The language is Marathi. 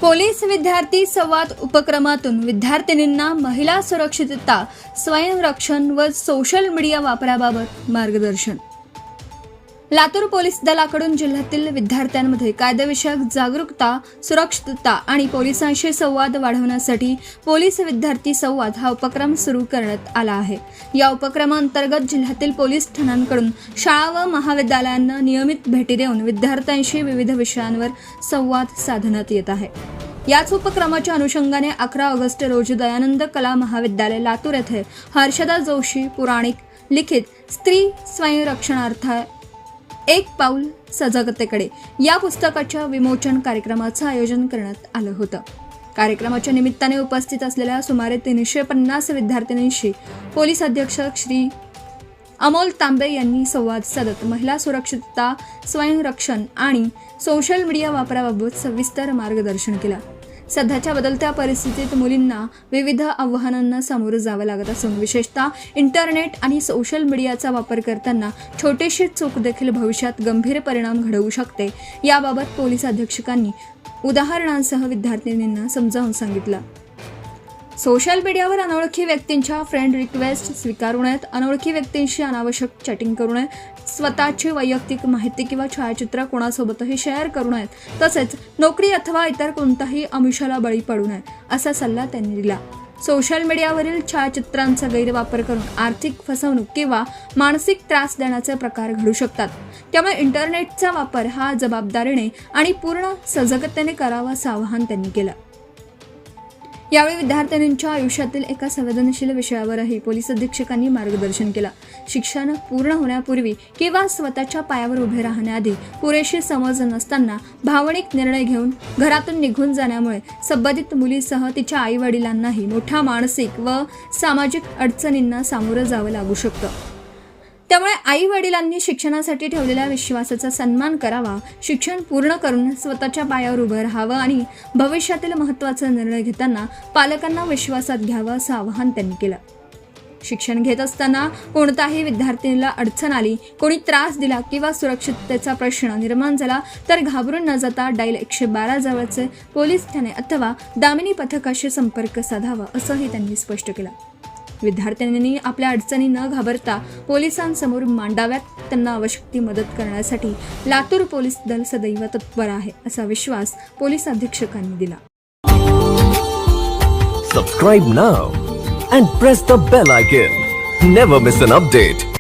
पोलीस विद्यार्थी संवाद उपक्रमातून विद्यार्थिनींना महिला सुरक्षितता, स्वयंरक्षण व सोशल मीडिया वापराबाबत मार्गदर्शन. लातूर पोलीस दलाकडून जिल्ह्यातील विद्यार्थ्यांमध्ये कायदेविषयक जागरूकता, सुरक्षितता आणि पोलिसांशी संवाद वाढवण्यासाठी पोलीस विद्यार्थी संवाद हा उपक्रम सुरू करण्यात आला आहे. या उपक्रमांतर्गत जिल्ह्यातील पोलीस ठाण्यांकडून शाळा व महाविद्यालयांना नियमित भेटी देऊन विद्यार्थ्यांशी विविध विषयांवर संवाद साधण्यात येत आहे. याच उपक्रमाच्या अनुषंगाने 11 ऑगस्ट रोजी दयानंद कला महाविद्यालय लातूर येथे हर्षदा जोशी पुराणिक लिखित स्त्री स्वयंरक्षणार्थ एक पाऊल सजगतेकडे या पुस्तकाच्या विमोचन कार्यक्रमाचं आयोजन करण्यात आलं होतं. कार्यक्रमाच्या निमित्ताने उपस्थित असलेल्या सुमारे 350 विद्यार्थिनींशी पोलीस अधीक्षक श्री अमोल तांबे यांनी संवाद साधत महिला सुरक्षितता, स्वयंरक्षण आणि सोशल मीडिया वापराबाबत सविस्तर मार्गदर्शन केलं. सध्याच्या बदलत्या परिस्थितीत मुलींना विविध आव्हानांना सामोरं जावं लागत असून विशेषतः इंटरनेट आणि सोशल मीडियाचा वापर करताना छोटीशी चूक देखील भविष्यात गंभीर परिणाम घडवू शकते. याबाबत पोलीस अधीक्षकांनी उदाहरणांसह विद्यार्थिनींना समजावून सांगितलं. सोशल मीडियावर अनोळखी व्यक्तींच्या फ्रेंड रिक्वेस्ट स्वीकारू नयेत, अनोळखी व्यक्तींशी अनावश्यक चॅटिंग करू नये, स्वतःची वैयक्तिक माहिती किंवा छायाचित्र कोणासोबतही शेअर करू नयेत, तसेच नोकरी अथवा इतर कोणत्याही आमिषाला बळी पडू नये असा सल्ला त्यांनी दिला. सोशल मीडियावरील छायाचित्रांचा गैरवापर करून आर्थिक फसवणूक किंवा मानसिक त्रास देण्याचे प्रकार घडू शकतात. त्यामुळे इंटरनेटचा वापर हा जबाबदारीने आणि पूर्ण सजगतेने करावा असं आवाहन त्यांनी केलं. यावेळी विद्यार्थिनींच्या आयुष्यातील एका संवेदनशील विषयावरही पोलीस अधीक्षकांनी मार्गदर्शन केलं. शिक्षण पूर्ण होण्यापूर्वी किंवा स्वतःच्या पायावर उभे राहण्याआधी पुरेशी समज नसताना भावनिक निर्णय घेऊन घरातून निघून जाण्यामुळे संबंधित मुलीसह तिच्या आई वडिलांनाही मोठ्या मानसिक व सामाजिक अडचणींना सामोरं जावं लागू शकतं. त्यामुळे आई वडिलांनी शिक्षणासाठी ठेवलेल्या विश्वासाचा सन्मान करावा, शिक्षण पूर्ण करून स्वतःच्या पायावर उभं राहावं आणि भविष्यातील महत्त्वाचा निर्णय घेताना पालकांना विश्वासात घ्यावं असं आवाहन त्यांनी केलं. शिक्षण घेत असताना कोणताही विद्यार्थिनीला अडचण आली, कोणी त्रास दिला किंवा सुरक्षिततेचा प्रश्न निर्माण झाला तर घाबरून न जाता डायल 112 जवळचे पोलीस ठाणे अथवा दामिनी पथकाशी संपर्क साधावा असंही त्यांनी स्पष्ट केलं. विद्यार्थ्यांनी आपल्या अडचणी न घाबरता पोलिसांसमोर मांडाव्यात. त्यांना आवश्यक ती मदत करण्यासाठी लातूर पोलीस दल सदैव तत्पर आहे असा विश्वास पोलीस अधीक्षकांनी दिला. Subscribe now and press the bell icon. Never miss an update.